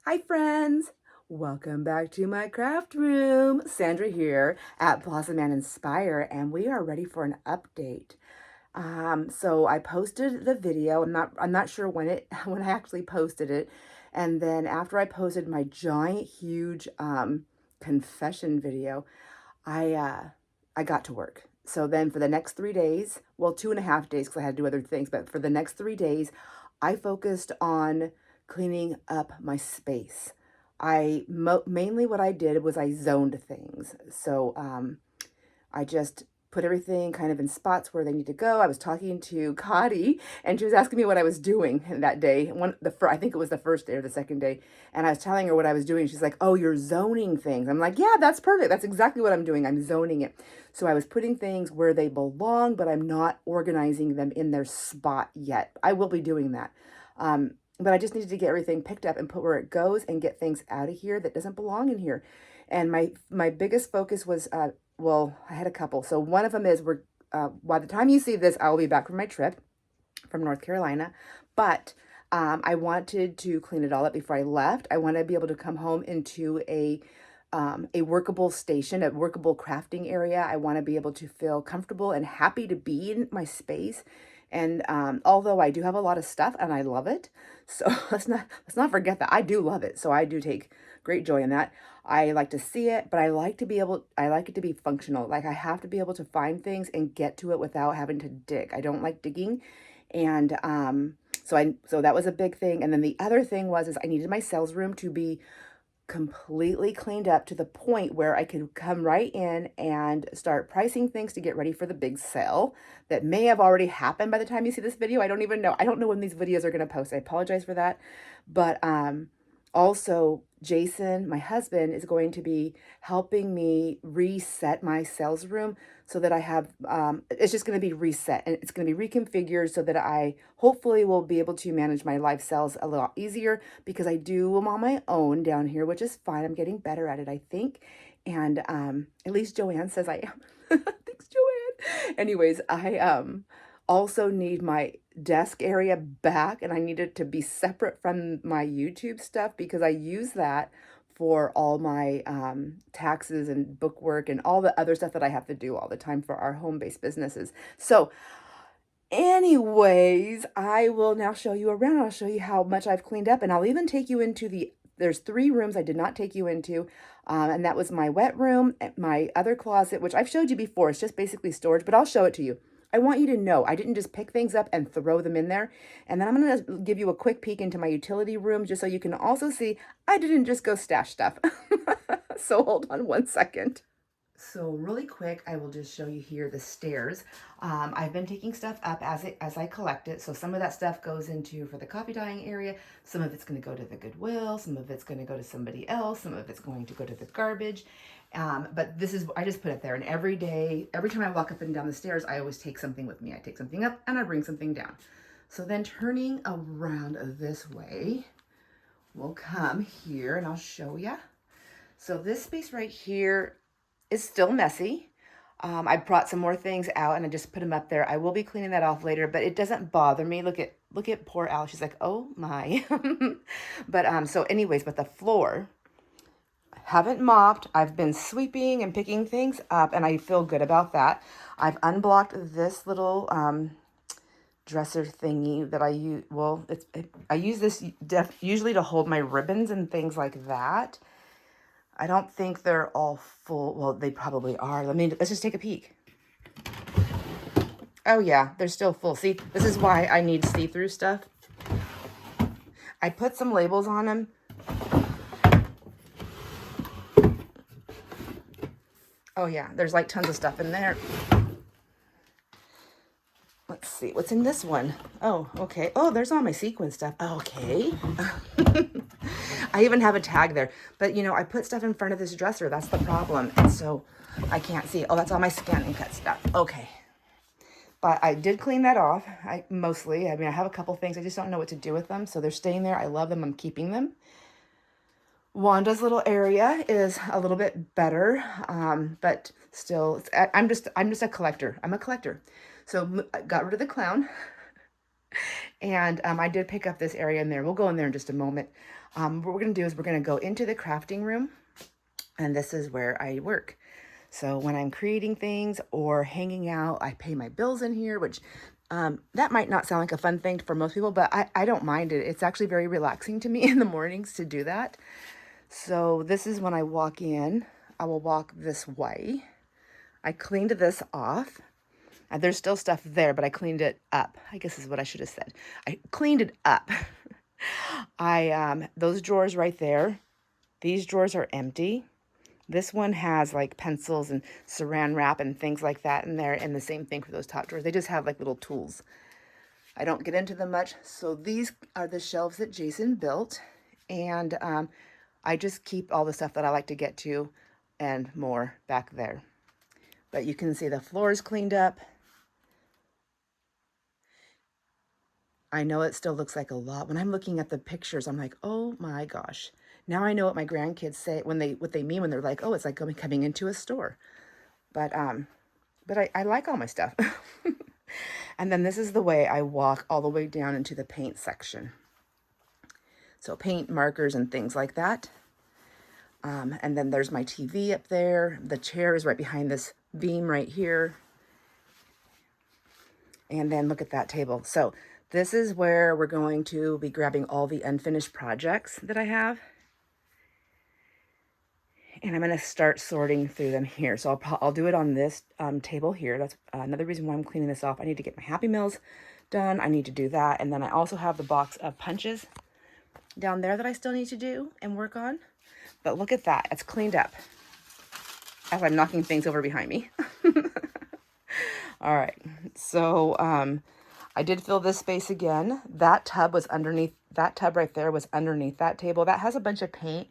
Hi friends! Welcome back to my craft room. Sandra here at Blossom and Inspire, and we are ready for an update. So I posted the video. I'm not sure when when I actually posted it. And then after I posted my giant huge confession video, I got to work. So then for the next 3 days, well, 2.5 days because I had to do other things, but for the next 3 days, I focused on cleaning up my space. Mainly what I did was I zoned things. So I just put everything kind of in spots where they need to go. I was talking to Cotty, and she was asking me what I was doing that day. I think it was the first day or the second day, and I was telling her what I was doing. She's like, "Oh, you're zoning things." I'm like, "Yeah, that's perfect. That's exactly what I'm doing. I'm zoning it." So I was putting things where they belong, but I'm not organizing them in their spot yet. I will be doing that. But I just needed to get everything picked up and put where it goes and get things out of here that doesn't belong in here. And my biggest focus was well, I had a couple. So one of them is by the time you see this, I will be back from my trip from North Carolina. But I wanted to clean it all up before I left. I want to be able to come home into a workable station, a workable crafting area. I want to be able to feel comfortable and happy to be in my space. And although I do have a lot of stuff and I love it, so let's not forget that I do love it. So I do take great joy in that. I like to see it, but I like it to be functional. Like I have to be able to find things and get to it without having to dig. I don't like digging. And so that was a big thing. And then the other thing is I needed my sales room to be completely cleaned up to the point where I could come right in and start pricing things to get ready for the big sale that may have already happened by the time you see this video. I don't even know. I don't know when these videos are going to post. I apologize for that. But also, Jason, my husband, is going to be helping me reset my sales room so that I have, it's just going to be reset and it's going to be reconfigured so that I hopefully will be able to manage my live sales a little easier because I do them on my own down here, which is fine. I'm getting better at it, I think. And at least Joanne says I am. Thanks, Joanne. Anyways, I also need my desk area back, and I need it to be separate from my YouTube stuff because I use that for all my taxes and bookwork and all the other stuff that I have to do all the time for our home-based businesses. So anyways, I will now show you around. I'll show you how much I've cleaned up, and I'll even take you into there's 3 rooms I did not take you into, and that was my wet room, my other closet, which I've showed you before. It's just basically storage, but I'll show it to you. I want you to know I didn't just pick things up and throw them in there. And then I'm going to give you a quick peek into my utility room just so you can also see I didn't just go stash stuff. So hold on one second. So really quick, I will just show you here the stairs. I've been taking stuff up as I collect it. So some of that stuff goes into for the coffee dyeing area. Some of it's going to go to the Goodwill. Some of it's going to go to somebody else. Some of it's going to go to the garbage. But I just put it there. And every day, every time I walk up and down the stairs, I always take something with me. I take something up and I bring something down. So then turning around this way, we'll come here and I'll show you. So this space right here is still messy. I brought some more things out and I just put them up there. I will be cleaning that off later, but it doesn't bother me. Look at poor Al. She's like, oh my. But so anyways, but the floor, I haven't mopped. I've been sweeping and picking things up and I feel good about that. I've unblocked this little dresser thingy that I use. Well, I use this usually to hold my ribbons and things like that. I don't think they're all full. Well, they probably are. Let's just take a peek. Oh yeah, they're still full. See, this is why I need see-through stuff. I put some labels on them. Oh yeah, there's like tons of stuff in there. Let's see, what's in this one? Oh, okay. Oh, there's all my sequin stuff. Okay. I even have a tag there. But, you know, I put stuff in front of this dresser. That's the problem. And so I can't see. Oh, that's all my scan and cut stuff. Okay. But I did clean that off. Mostly. I mean, I have a couple things. I just don't know what to do with them. So they're staying there. I love them. I'm keeping them. Wanda's little area is a little bit better. But still, I'm just a collector. I'm a collector. So I got rid of the clown. And I did pick up this area in there. We'll go in there in just a moment. What we're going to do is we're going to go into the crafting room, and this is where I work. So when I'm creating things or hanging out, I pay my bills in here, which that might not sound like a fun thing for most people, but I don't mind it. It's actually very relaxing to me in the mornings to do that. So this is when I walk in. I will walk this way. I cleaned this off. There's still stuff there, but I cleaned it up. I guess is what I should have said. I cleaned it up. Those drawers right there, these drawers are empty. This one has like pencils and saran wrap and things like that in there, and the same thing for those top drawers. They just have like little tools. I don't get into them much. So these are the shelves that Jason built, and I just keep all the stuff that I like to get to and more back there. But you can see the floor is cleaned up. I know it still looks like a lot. When I'm looking at the pictures, I'm like, oh my gosh. Now I know what my grandkids say when what they mean when they're like, oh, it's like coming into a store. But I like all my stuff. And then this is the way I walk all the way down into the paint section. So paint, markers, and things like that. And then there's my TV up there. The chair is right behind this beam right here. And then look at that table. So this is where we're going to be grabbing all the unfinished projects that I have. And I'm going to start sorting through them here. So I'll do it on this table here. That's another reason why I'm cleaning this off. I need to get my Happy Meals done. I need to do that. And then I also have the box of punches down there that I still need to do and work on. But look at that. It's cleaned up as I'm knocking things over behind me. All right. So I did fill this space again. That tub was underneath, that tub right there was underneath that table. That has a bunch of paint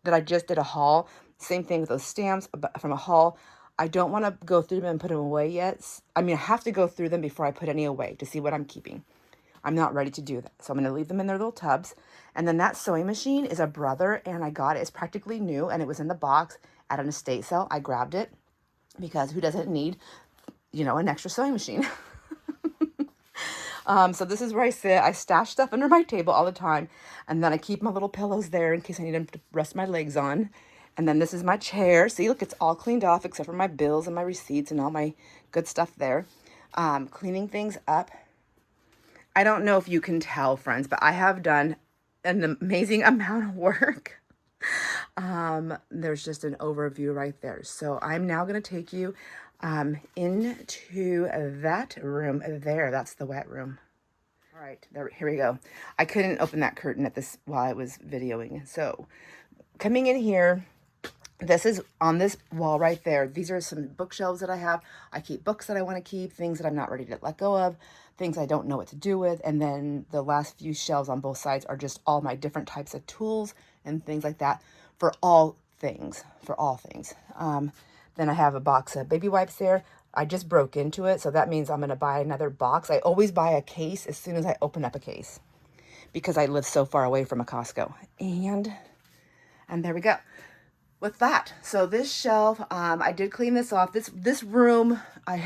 that I just did a haul. Same thing with those stamps from a haul. I don't want to go through them and put them away yet. I mean, I have to go through them before I put any away to see what I'm keeping. I'm not ready to do that. So I'm going to leave them in their little tubs. And then that sewing machine is a brother, and I got it. It's practically new, and it was in the box at an estate sale. I grabbed it because who doesn't need, an extra sewing machine? So this is where I sit. I stash stuff under my table all the time. And then I keep my little pillows there in case I need them to rest my legs on. And then this is my chair. See, look, it's all cleaned off except for my bills and my receipts and all my good stuff there. Cleaning things up. I don't know if you can tell, friends, but I have done an amazing amount of work. There's just an overview right there. So I'm now going to take you into that room there. That's the wet room. All right, here we go. I couldn't open that curtain while I was videoing. So coming in here, this is on this wall right there. These are some bookshelves that I have. I keep books that I want to keep, things that I'm not ready to let go of, things I don't know what to do with. And then the last few shelves on both sides are just all my different types of tools and things like that for all things. Then I have a box of baby wipes there. I just broke into it, so that means I'm going to buy another box. I always buy a case as soon as I open up a case because I live so far away from a Costco. And there we go. With that, so this shelf, I did clean this off. This room,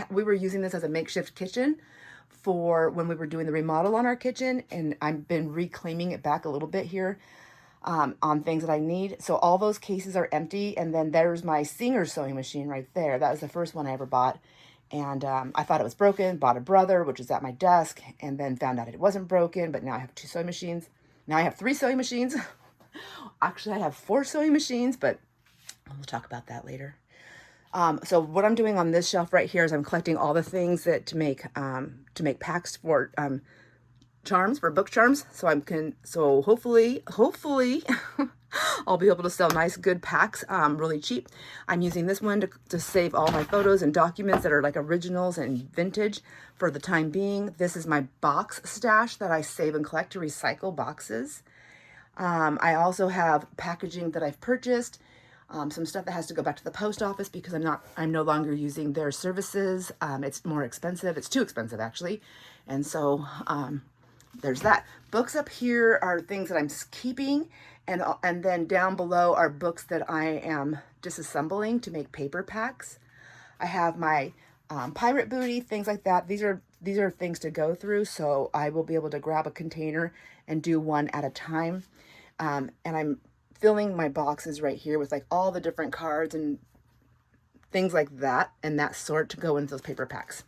we were using this as a makeshift kitchen for when we were doing the remodel on our kitchen, and I've been reclaiming it back a little bit here on things that I need. So all those cases are empty, and then there's my Singer sewing machine right there. That was the first one I ever bought, and I thought it was broken, bought a brother, which is at my desk, and then found out it wasn't broken, but now I have 2 sewing machines. Now I have 3 sewing machines. Actually, I have 4 sewing machines, but we'll talk about that later. So what I'm doing on this shelf right here is I'm collecting all the things that to make packs for charms, for book charms. So hopefully I'll be able to sell nice good packs really cheap. I'm using this one to save all my photos and documents that are like originals and vintage for the time being. This is my box stash that I save and collect to recycle boxes. I also have packaging that I've purchased. Some stuff that has to go back to the post office because I'm no longer using their services. It's more expensive. It's too expensive actually. And so, there's that. Books up here are things that I'm keeping. And then down below are books that I am disassembling to make paper packs. I have my, pirate booty, things like that. These are things to go through. So I will be able to grab a container and do one at a time. And I'm filling my boxes right here with like all the different cards and things like that and that sort to go into those paper packs.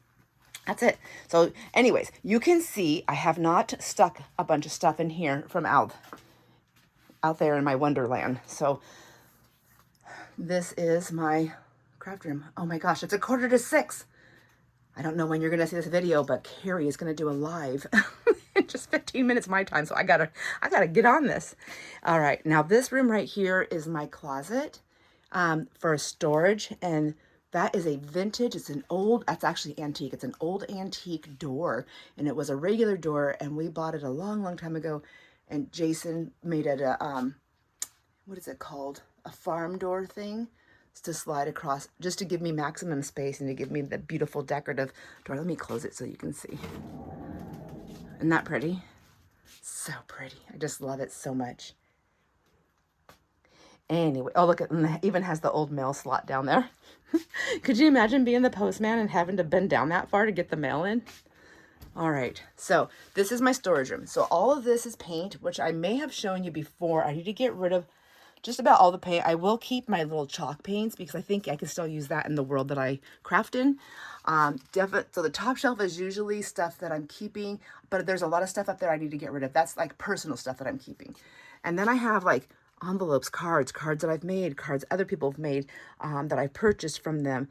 That's it. So anyways, you can see I have not stuck a bunch of stuff in here from out there in my wonderland. So this is my craft room. Oh my gosh, it's 5:45. I don't know when you're going to see this video, but Carrie is going to do a live in just 15 minutes my time. So I gotta get on this. All right. Now this room right here is my closet for storage. And that is a vintage, that's actually antique. It's an old antique door, and it was a regular door, and we bought it a long, long time ago. And Jason made it a, what is it called? A farm door thing to slide across, just to give me maximum space and to give me the beautiful decorative door. Let me close it so you can see. Isn't that pretty? So pretty. I just love it so much. Anyway, oh, look, it even has the old mail slot down there. Could you imagine being the postman and having to bend down that far to get the mail in? All right, so this is my storage room. So all of this is paint, which I may have shown you before. I need to get rid of just about all the paint. I will keep my little chalk paints because I think I can still use that in the world that I craft in. So the top shelf is usually stuff that I'm keeping, but there's a lot of stuff up there I need to get rid of. That's like personal stuff that I'm keeping. And then I have like envelopes, cards that I've made, cards other people have made that I purchased from them.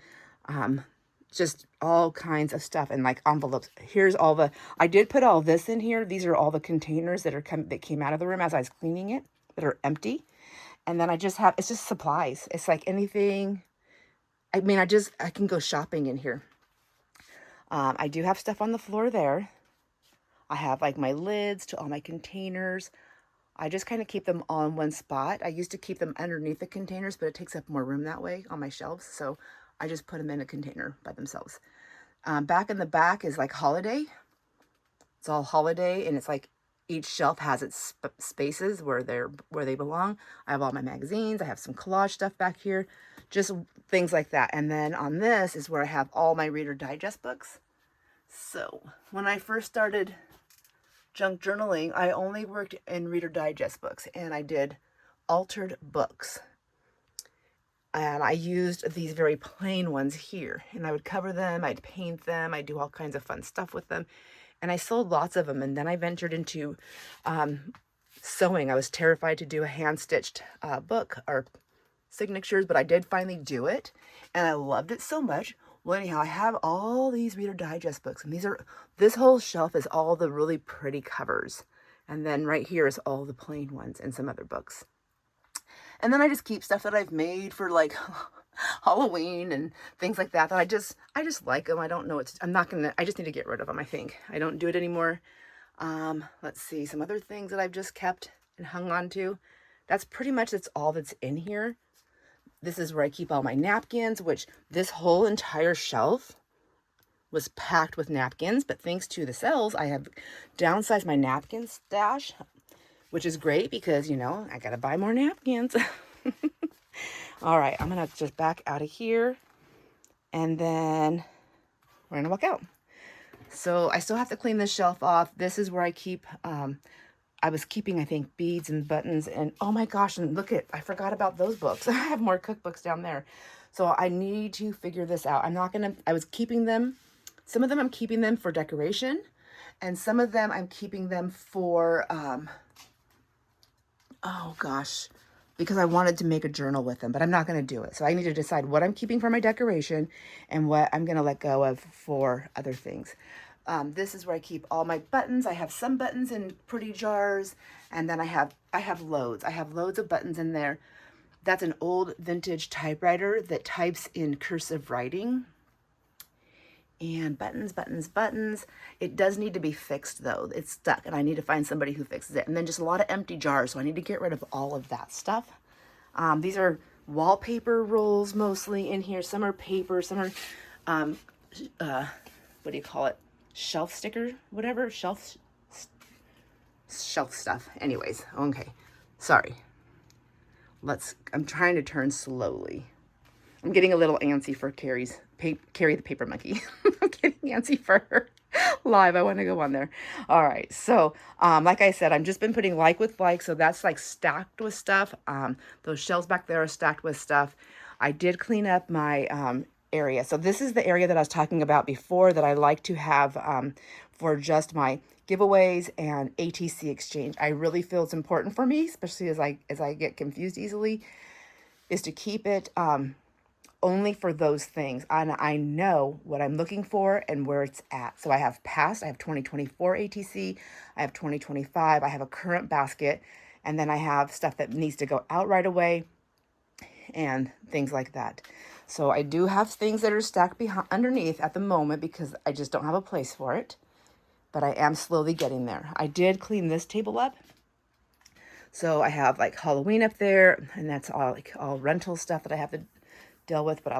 Just all kinds of stuff, and like envelopes. Here's all I did put all this in here. These are all the containers that came out of the room as I was cleaning it that are empty. And then it's just supplies. It's like anything. I mean, I can go shopping in here. I do have stuff on the floor there. I have like my lids to all my containers. I just kind of keep them all in one spot. I used to keep them underneath the containers, but it takes up more room that way on my shelves. So I just put them in a container by themselves. Back in the back is like holiday. It's all holiday, and it's like each shelf has its spaces where they belong. I have all my magazines. I have some collage stuff back here, just things like that. And then on this is where I have all my Reader Digest books. So when I first started junk journaling, I only worked in Reader Digest books, and I did altered books. And I used these very plain ones here, and I would cover them, I'd paint them, I'd do all kinds of fun stuff with them. And I sold lots of them. And then I ventured into sewing. I was terrified to do a hand-stitched book or signatures, but I did finally do it, and I loved it so much. Well, anyhow, I have all these Reader Digest books, and this whole shelf is all the really pretty covers. And then right here is all the plain ones and some other books. And then I just keep stuff that I've made for like Halloween and things like that I just like them. I don't know I just need to get rid of them, I think. I don't do it anymore. Let's see, some other things that I've just kept and hung on to. That's all that's in here. This is where I keep all my napkins, which this whole entire shelf was packed with napkins, but thanks to the sales, I have downsized my napkin stash, which is great because, I got to buy more napkins. All right, I'm going to just back out of here, and then we're going to walk out. So I still have to clean this shelf off. This is where I keep, I was keeping, I think, beads and buttons, and oh my gosh, and I forgot about those books. I have more cookbooks down there. So I need to figure this out. I was keeping them. Some of them I'm keeping them for decoration, and some of them I'm keeping them for, oh gosh, because I wanted to make a journal with them, but I'm not going to do it. So I need to decide what I'm keeping for my decoration and what I'm going to let go of for other things. This is where I keep all my buttons. I have some buttons in pretty jars, and then I have loads. I have loads of buttons in there. That's an old vintage typewriter that types in cursive writing. And buttons, buttons, buttons. It does need to be fixed though. It's stuck, and I need to find somebody who fixes it. And then just a lot of empty jars, so I need to get rid of all of that stuff. These are wallpaper rolls mostly in here. Some are paper, some are, what do you call it? Shelf sticker, whatever, shelf stuff. Anyways, okay, sorry. I'm trying to turn slowly. I'm getting a little antsy for Carrie the paper monkey. I'm getting antsy for her. live. I want to go on there. All right. So, like I said, I've just been putting like with like. So that's like stacked with stuff. Those shelves back there are stacked with stuff. I did clean up my area. So this is the area that I was talking about before that I like to have for just my giveaways and ATC exchange. I really feel it's important for me, especially as I get confused easily, is to keep it only for those things. And I know what I'm looking for and where it's at. So I have past, I have 2024 ATC, I have 2025, I have a current basket, and then I have stuff that needs to go out right away and things like that. So I do have things that are stacked behind underneath at the moment because I just don't have a place for it. But I am slowly getting there. I did clean this table up. So I have like Halloween up there, and that's all rental stuff that I have to deal with, but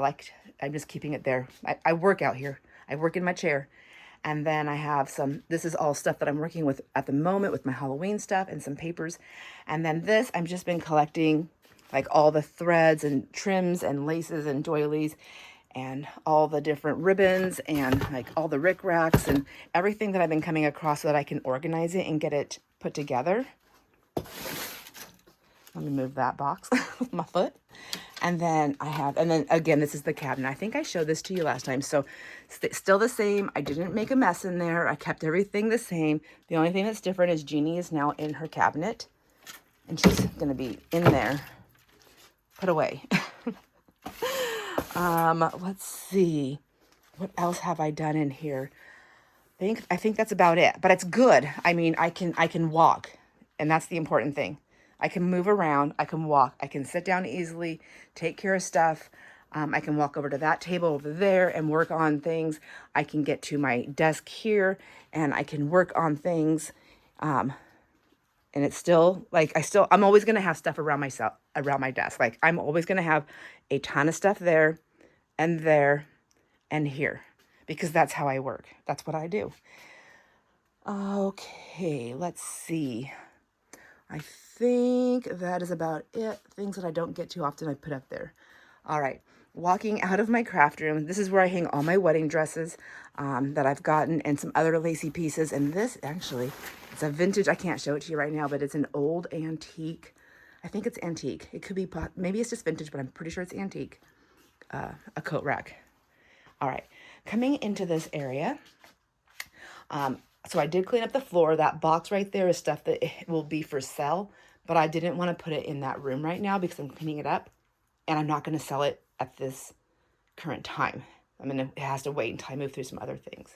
I'm just keeping it there. I work out here. I work in my chair. And then I have this is all stuff that I'm working with at the moment with my Halloween stuff and some papers. And then this, I've just been collecting like all the threads and trims and laces and doilies and all the different ribbons and like all the rickracs and everything that I've been coming across so that I can organize it and get it put together. Let me move that box with my foot. And then again, this is the cabinet. I think I showed this to you last time. So still the same. I didn't make a mess in there. I kept everything the same. The only thing that's different is Jeannie is now in her cabinet. And she's going to be in there, put away. Let's see. What else have I done in here? I think that's about it. But it's good. I mean, I can walk. And that's the important thing. I can move around, I can walk, I can sit down easily, take care of stuff. I can walk over to that table over there and work on things. I can get to my desk here and I can work on things. And it's still like, I'm always going to have stuff around my desk. Like I'm always going to have a ton of stuff there and here, because that's how I work. That's what I do. Okay, let's see. I think that is about it. Things that I don't get too often I put up there. All right, walking out of my craft room. This is where I hang all my wedding dresses that I've gotten and some other lacy pieces. And this actually, it's a vintage. I can't show it to you right now, but it's an old antique. I think it's antique. It could be, maybe it's just vintage, but I'm pretty sure it's antique. A coat rack. All right, coming into this area. So I did clean up the floor. That box right there is stuff that will be for sale, but I didn't want to put it in that room right now because I'm cleaning it up and I'm not going to sell it at this current time. It has to wait until I move through some other things.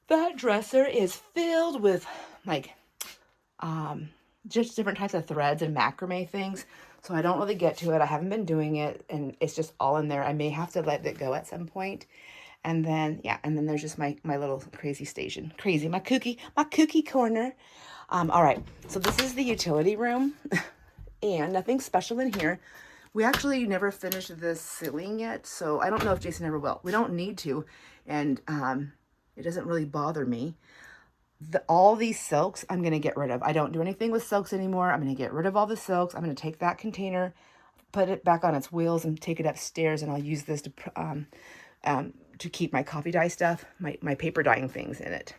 That dresser is filled with like, just different types of threads and macrame things. So I don't really get to it. I haven't been doing it and it's just all in there. I may have to let it go at some point. And then, and then there's just my little crazy station. Crazy, my kooky corner. All right, so this is the utility room. And nothing special in here. We actually never finished this ceiling yet, so I don't know if Jason ever will. We don't need to, and it doesn't really bother me. All these silks I'm going to get rid of. I don't do anything with silks anymore. I'm going to get rid of all the silks. I'm going to take that container, put it back on its wheels, and take it upstairs, and I'll use this to keep my coffee dye stuff, my paper dyeing things in it.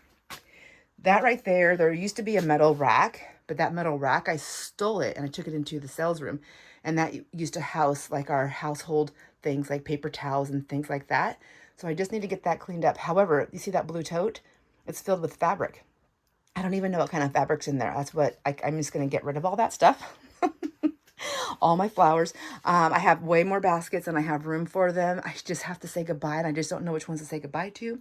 That right there used to be a metal rack, but that metal rack, I stole it and I took it into the sales room. And that used to house like our household things like paper towels and things like that. So I just need to get that cleaned up. However, you see that blue tote? It's filled with fabric. I don't even know what kind of fabric's in there. That's what I'm just going to get rid of all that stuff. All my flowers. I have way more baskets and I have room for them. I just have to say goodbye and I just don't know which ones to say goodbye to.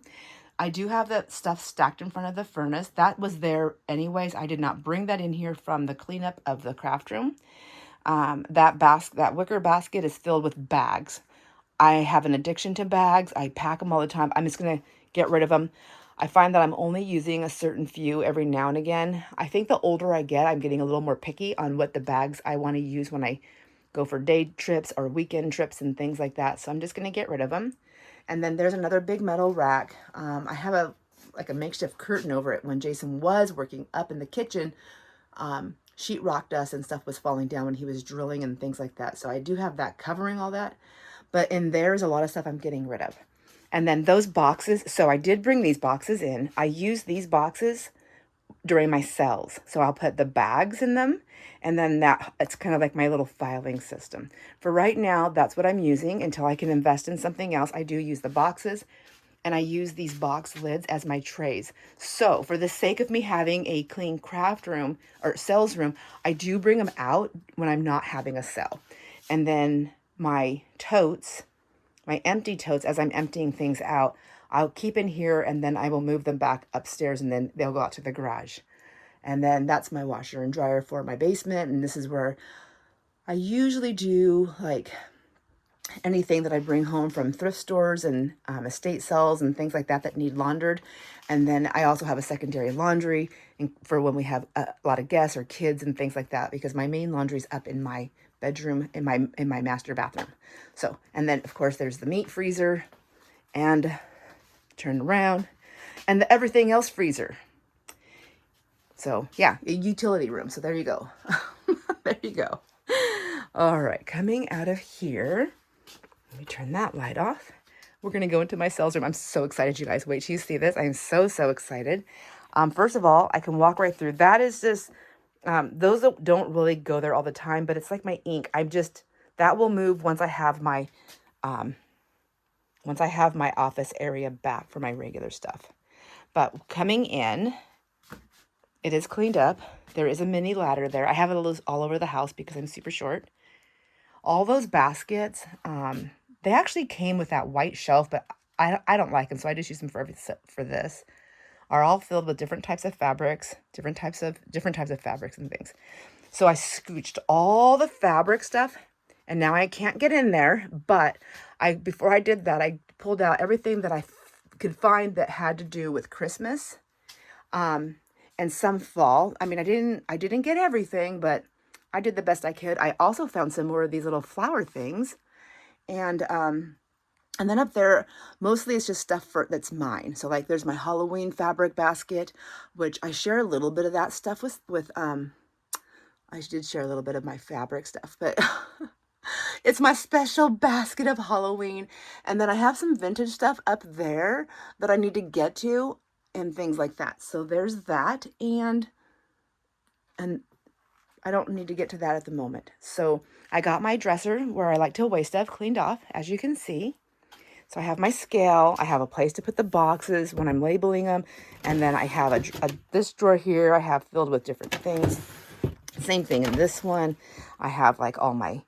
I do have that stuff stacked in front of the furnace. That was there anyways. I did not bring that in here from the cleanup of the craft room. That wicker basket is filled with bags. I have an addiction to bags. I pack them all the time. I'm just going to get rid of them. I find that I'm only using a certain few every now and again. I think the older I get, I'm getting a little more picky on what the bags I want to use when I go for day trips or weekend trips and things like that. So I'm just going to get rid of them. And then there's another big metal rack. I have a makeshift curtain over it. When Jason was working up in the kitchen, sheetrock dust and stuff was falling down when he was drilling and things like that. So I do have that covering all that. But in there's a lot of stuff I'm getting rid of. And then those boxes, so I did bring these boxes in. I use these boxes during my sales. So I'll put the bags in them, and then that it's kind of like my little filing system. For right now, that's what I'm using until I can invest in something else. I do use the boxes, and I use these box lids as my trays. So for the sake of me having a clean craft room or sales room, I do bring them out when I'm not having a sale. And then my totes, my empty totes, as I'm emptying things out, I'll keep in here, and then I will move them back upstairs, and then they'll go out to the garage. And then that's my washer and dryer for my basement. And this is where I usually do like anything that I bring home from thrift stores and estate sales and things like that that need laundered. And then I also have a secondary laundry for when we have a lot of guests or kids and things like that, because my main laundry is up in my bedroom, in my master bathroom. So, and then of course there's the meat freezer, and turn around, and the everything else freezer. So yeah, a utility room. So there you go. There you go. All right, coming out of here, let me turn that light off. We're going to go into my sales room. I'm so excited, you guys. Wait till you see this. I'm so excited. First of all, I can walk right through. That is just, those don't really go there all the time, but it's like my ink. That will move once I have my office area back for my regular stuff. But coming in, it is cleaned up. There is a mini ladder there. I have it all over the house because I'm super short. All those baskets, they actually came with that white shelf, but I don't like them, so I just use them for this. Are all filled with different types of fabrics, different types of fabrics and things. So I scooched all the fabric stuff, and now I can't get in there. But before I did that, I pulled out everything that I could find that had to do with Christmas, and some fall. I mean, I didn't get everything, but I did the best I could. I also found some more of these little flower things, and then up there, mostly it's just stuff that's mine. So like there's my Halloween fabric basket, which I share a little bit of that stuff with I did share a little bit of my fabric stuff, but it's my special basket of Halloween. And then I have some vintage stuff up there that I need to get to and things like that. So there's that, and I don't need to get to that at the moment. So I got my dresser where I like to weigh stuff cleaned off, as you can see. So I have my scale. I have a place to put the boxes when I'm labeling them. And then I have this drawer here I have filled with different things. Same thing in this one. I have like all my,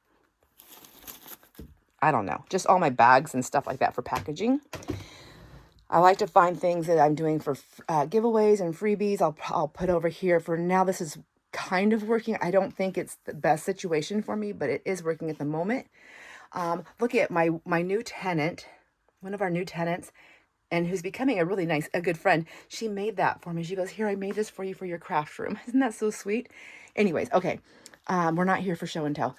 I don't know, just all my bags and stuff like that for packaging. I like to find things that I'm doing for giveaways and freebies. I'll put over here. For now, this is kind of working. I don't think it's the best situation for me, but it is working at the moment. Look at my new tenant, one of our new tenants, and who's becoming a good friend. She made that for me. She goes, "Here, I made this for you for your craft room." Isn't that so sweet? Anyways, okay. We're not here for show and tell.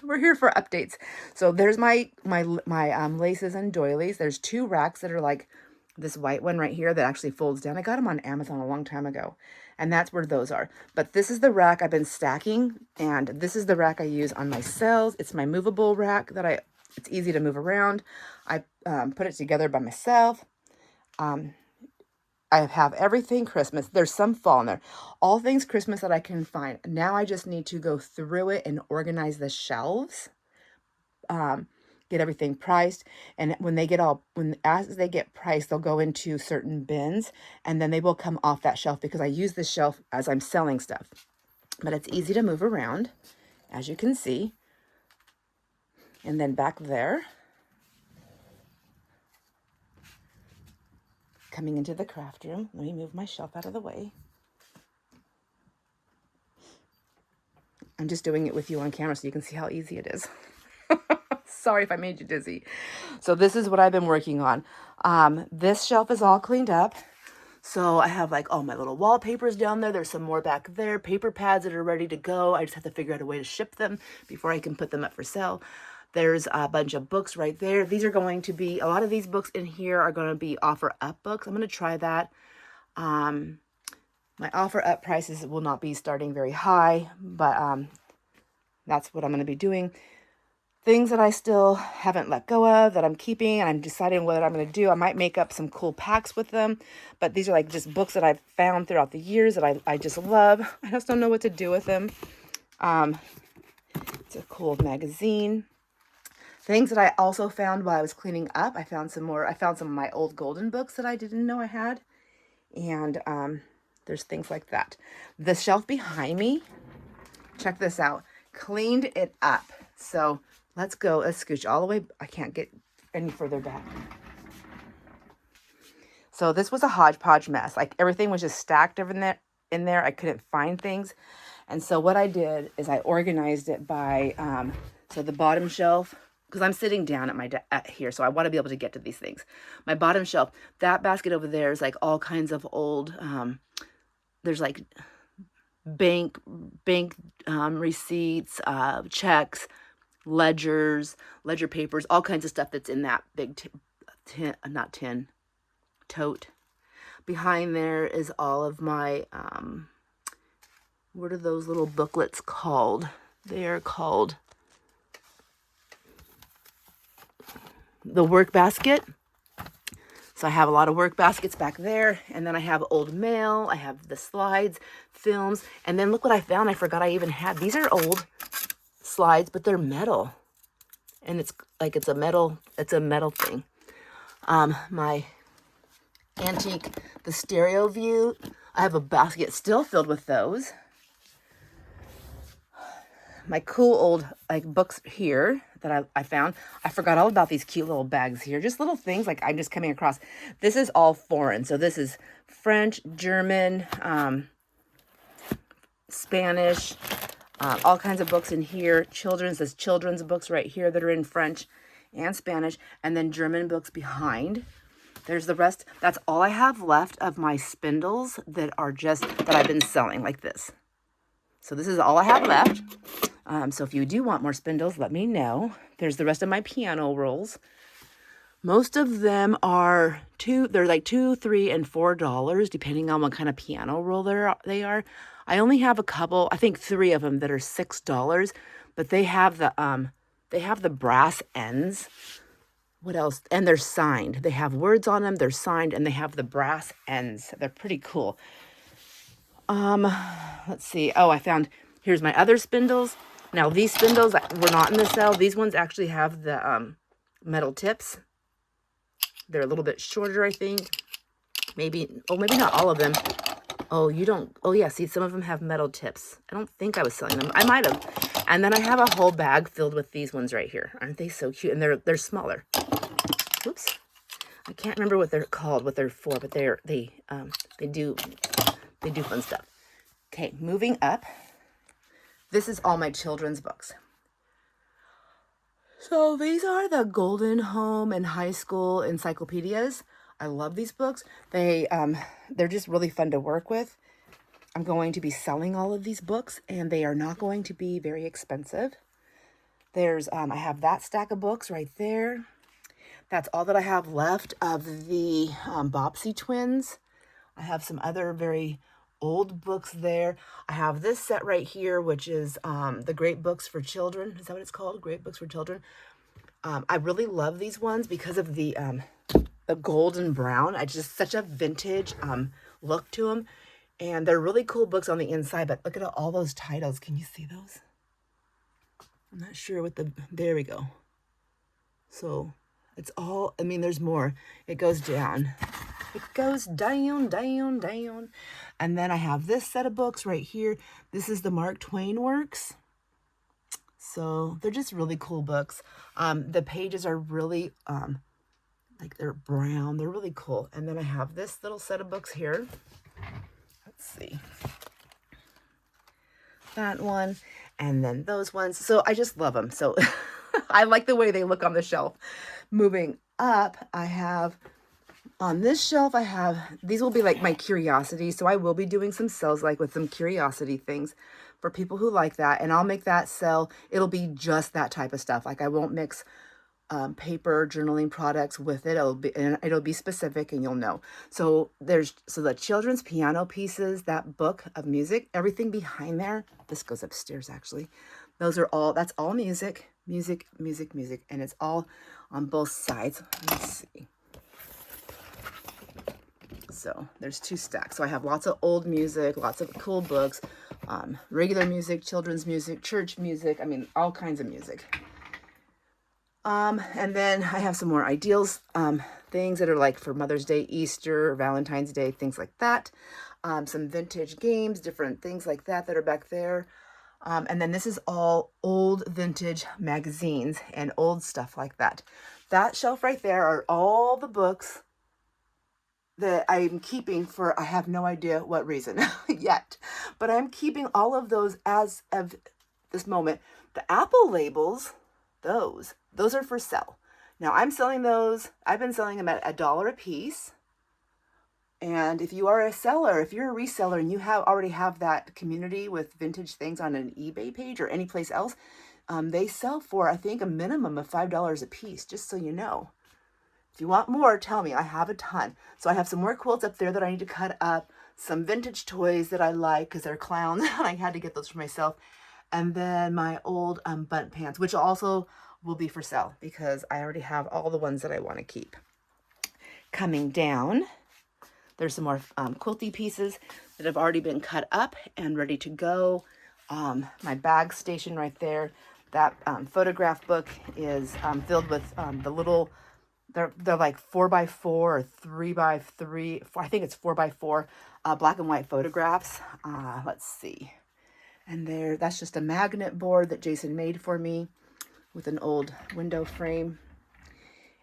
We're here for updates. So there's my laces and doilies. There's 2 racks that are like this white one right here that actually folds down. I got them on Amazon a long time ago, and that's where those are. But this is the rack I've been stacking, and this is the rack I use on my sales. It's my movable rack it's easy to move around. I put it together by myself. I have everything Christmas. There's some fall in there. All things Christmas that I can find. Now I just need to go through it and organize the shelves. Get everything priced. And as they get priced, they'll go into certain bins, and then they will come off that shelf because I use this shelf as I'm selling stuff. But it's easy to move around, as you can see. And then back there, coming into the craft room, let me move my shelf out of the way. I'm just doing it with you on camera so you can see how easy it is. Sorry if I made you dizzy. So this is what I've been working on. This shelf is all cleaned up. So I have like all my little wallpapers down there. There's some more back there. Paper pads that are ready to go. I just have to figure out a way to ship them before I can put them up for sale. There's a bunch of books right there. These are going to be, a lot of these books in here are going to be offer up books. I'm going to try that. My offer up prices will not be starting very high, but that's what I'm going to be doing. things that I still haven't let go of that I'm keeping, and I'm deciding what I'm going to do. I might make up some cool packs with them, but these are like just books that I've found throughout the years that I just love. I just don't know what to do with them. It's a cool magazine. Things that I also found while I was cleaning up, I found some of my old golden books that I didn't know I had. And there's things like that. The shelf behind me, check this out, cleaned it up. So let's scooch all the way. I can't get any further back. So this was a hodgepodge mess. Like everything was just stacked over in there. I couldn't find things. And so what I did is I organized it by, so the bottom shelf, because I'm sitting down at my here, so I want to be able to get to these things. My bottom shelf, that basket over there is like all kinds of old, there's like bank receipts, checks, ledgers, ledger papers, all kinds of stuff that's in that big tote. Behind there is all of my, what are those little booklets called? They are called the work basket. So I have a lot of work baskets back there. And then I have old mail. I have the slides, films. And then look what I found. I forgot I even had. These are old slides, but they're metal. And it's like it's a metal thing. My antique, the stereo view. I have a basket still filled with those. My cool old like books here that I found. I forgot all about these cute little bags here. Just little things like I'm just coming across. This is all foreign. So this is French, German, Spanish, all kinds of books in here. There's children's books right here that are in French and Spanish, and then German books behind. There's the rest. That's all I have left of my spindles that I've been selling like this. So this is all I have left. So if you do want more spindles, let me know. There's the rest of my piano rolls. Most of them are they're like $2, $3, and $4, depending on what kind of piano roll they are. I only have a couple, I think 3 of them that are $6, but they have the brass ends. What else? And they're signed. They have words on them, they're signed, and they have the brass ends. They're pretty cool. Let's see. Oh, here's my other spindles. Now, these spindles were not in the sale. These ones actually have the metal tips. They're a little bit shorter, I think. Maybe not all of them. Oh, you don't. Oh, yeah. See, some of them have metal tips. I don't think I was selling them. I might have. And then I have a whole bag filled with these ones right here. Aren't they so cute? And they're smaller. Oops. I can't remember what they're called, what they're for, but they do fun stuff. Okay, moving up. This is all my children's books. So these are the Golden Home and High School encyclopedias. I love these books. They're just really fun to work with. I'm going to be selling all of these books, and they are not going to be very expensive. I have that stack of books right there. That's all that I have left of the Bobbsey twins. I have some other very old books there. I have this set right here, which is the Great Books for Children. Is that what it's called? Great Books for Children. I really love these ones because of the golden brown. I just such a vintage look to them. And they're really cool books on the inside, but look at all those titles. Can you see those? I'm not sure there we go. So it's all, there's more. It goes down. It goes down, down, down. And then I have this set of books right here. This is the Mark Twain works. So they're just really cool books. The pages are really, like they're brown. They're really cool. And then I have this little set of books here. Let's see. That one. And then those ones. So I just love them. So I like the way they look on the shelf. Moving up, on this shelf, these will be like my curiosities. So I will be doing some sales like with some curiosity things for people who like that. And I'll make that sell. It'll be just that type of stuff. Like I won't mix paper journaling products with it. It'll be specific and you'll know. So the children's piano pieces, that book of music, everything behind there, this goes upstairs actually. That's all music, music, music, music, and it's all on both sides. Let me see. So there's 2 stacks. So I have lots of old music, lots of cool books, regular music, children's music, church music. I mean, all kinds of music. And then I have some more ideals, things that are like for Mother's Day, Easter, Valentine's Day, things like that. Some vintage games, different things like that are back there. And then this is all old vintage magazines and old stuff like that. That shelf right there are all the books that I'm keeping for, I have no idea what reason yet, but I'm keeping all of those as of this moment. The Apple labels, those are for sale. Now I'm selling those. I've been selling them at $1 a piece. And if you are a seller, if you're a reseller and you already have that community with vintage things on an eBay page or any place else, they sell for, I think, a minimum of $5 a piece, just so you know. If you want more, tell me. I have a ton. So I have some more quilts up there that I need to cut up, some vintage toys that I like because they're clowns, and I had to get those for myself. And then my old bunt pants, which also will be for sale because I already have all the ones that I want to keep. Coming down, there's some more quilty pieces that have already been cut up and ready to go. My bag station right there. That photograph book is filled with the little, they're like 4x4 or 3x3. I think it's 4x4 black and white photographs. Let's see. And that's just a magnet board that Jason made for me with an old window frame.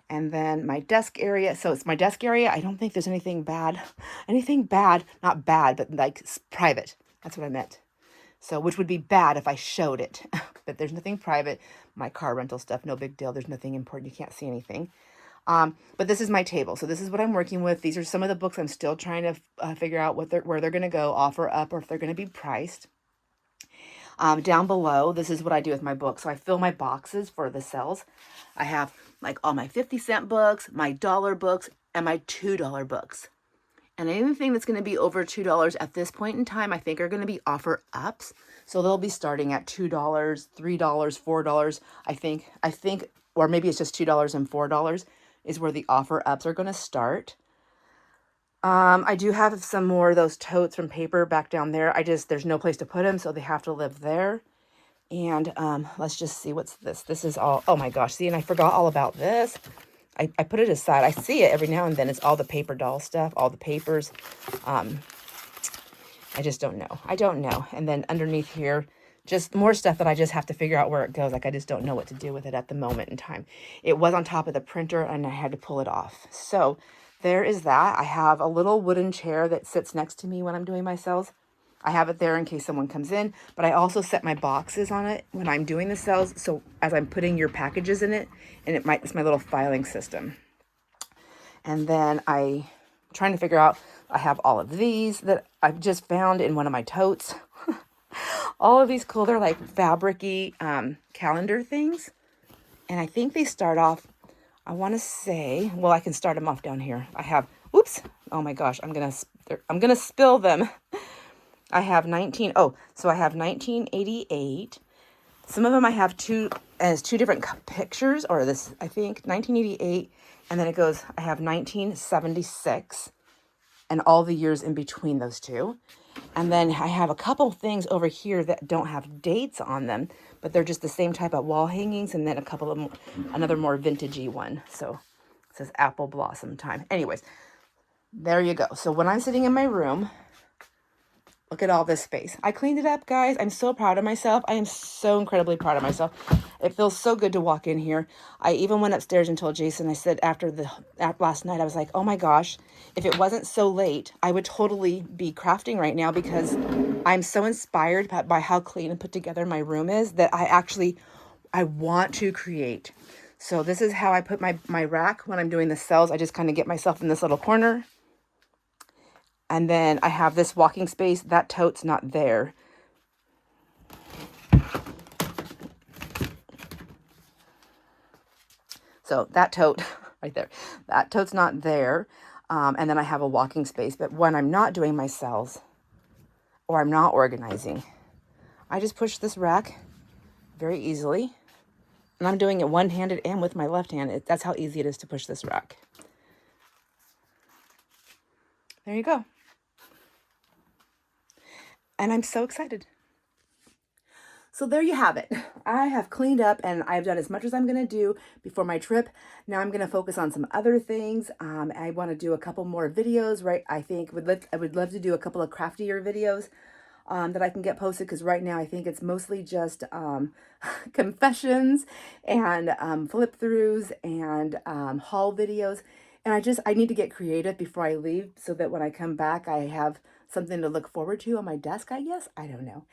And then my desk area. So it's my desk area. I don't think there's anything bad. Not bad, but like private. That's what I meant. So, which would be bad if I showed it. But there's nothing private. My car rental stuff, no big deal. There's nothing important. You can't see anything. But this is my table. So this is what I'm working with. These are some of the books I'm still trying to figure out where they're going to go, offer up, or if they're going to be priced. Down below, this is what I do with my books. So I fill my boxes for the sales. I have like all my 50-cent books, my dollar books, and my $2 books. And anything that's going to be over $2 at this point in time, I think are going to be offer ups. So they'll be starting at $2, $3, $4. I think, or maybe it's just $2 and $4 is where the offer ups are going to start. I do have some more of those totes from paper back down there. There's no place to put them, so they have to live there. And let's just see, what's this? This is all, oh my gosh, see, and I forgot all about this. I put it aside. I see it every now and then. It's all the paper doll stuff, all the papers. I just don't know. I don't know. And then underneath here, just more stuff that I just have to figure out where it goes. Like, I just don't know what to do with it at the moment in time. It was on top of the printer, and I had to pull it off. So there is that. I have a little wooden chair that sits next to me when I'm doing my sales. I have it there in case someone comes in, but I also set my boxes on it when I'm doing the sales. So as I'm putting your packages in it, and it's my little filing system. And then I'm trying to figure out, I have all of these that I've just found in one of my totes. All of these cool, they're like fabric-y calendar things. And I think they start off, I want to say, well, I can start them off down here. I have, oops, oh my gosh, I'm gonna spill them. I have so I have 1988. Some of them I have two different pictures, or this, I think, 1988, and then it goes, I have 1976, and all the years in between those two. And then I have a couple things over here that don't have dates on them, but they're just the same type of wall hangings, and then a couple of another more vintagey one. So it says Apple Blossom Time. Anyways, there you go. So when I'm sitting in my room, look at all this space. I cleaned it up, guys. I'm so proud of myself. I am so incredibly proud of myself. It feels so good to walk in here. I even went upstairs and told Jason, I said after last night, I was like, oh my gosh, if it wasn't so late, I would totally be crafting right now, because I'm so inspired by how clean and put together my room is that I want to create. So this is how I put my rack when I'm doing the sales. I just kind of get myself in this little corner. And then I have this walking space. That tote's not there. So that tote right there, that tote's not there. And then I have a walking space. But when I'm not doing my cells or I'm not organizing, I just push this rack very easily. And I'm doing it one-handed and with my left hand. That's how easy it is to push this rack. There you go. And I'm so excited. So there you have it. I have cleaned up and I've done as much as I'm going to do before my trip. Now I'm going to focus on some other things. I want to do a couple more videos, right? I would love to do a couple of craftier videos that I can get posted, because right now I think it's mostly just confessions and flip throughs and haul videos. And I need to get creative before I leave so that when I come back, I have something to look forward to on my desk, I guess. I don't know.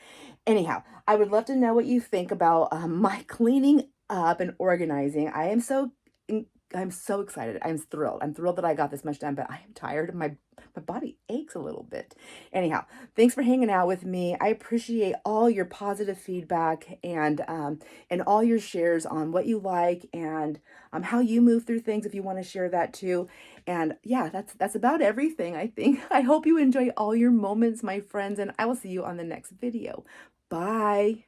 Anyhow, I would love to know what you think about my cleaning up and organizing. I'm so excited. I'm thrilled. I'm thrilled that I got this much done, but I am tired. My body aches a little bit. Anyhow, thanks for hanging out with me. I appreciate all your positive feedback and all your shares on what you like and how you move through things, if you want to share that too. And yeah, that's about everything, I think. I hope you enjoy all your moments, my friends, and I will see you on the next video. Bye.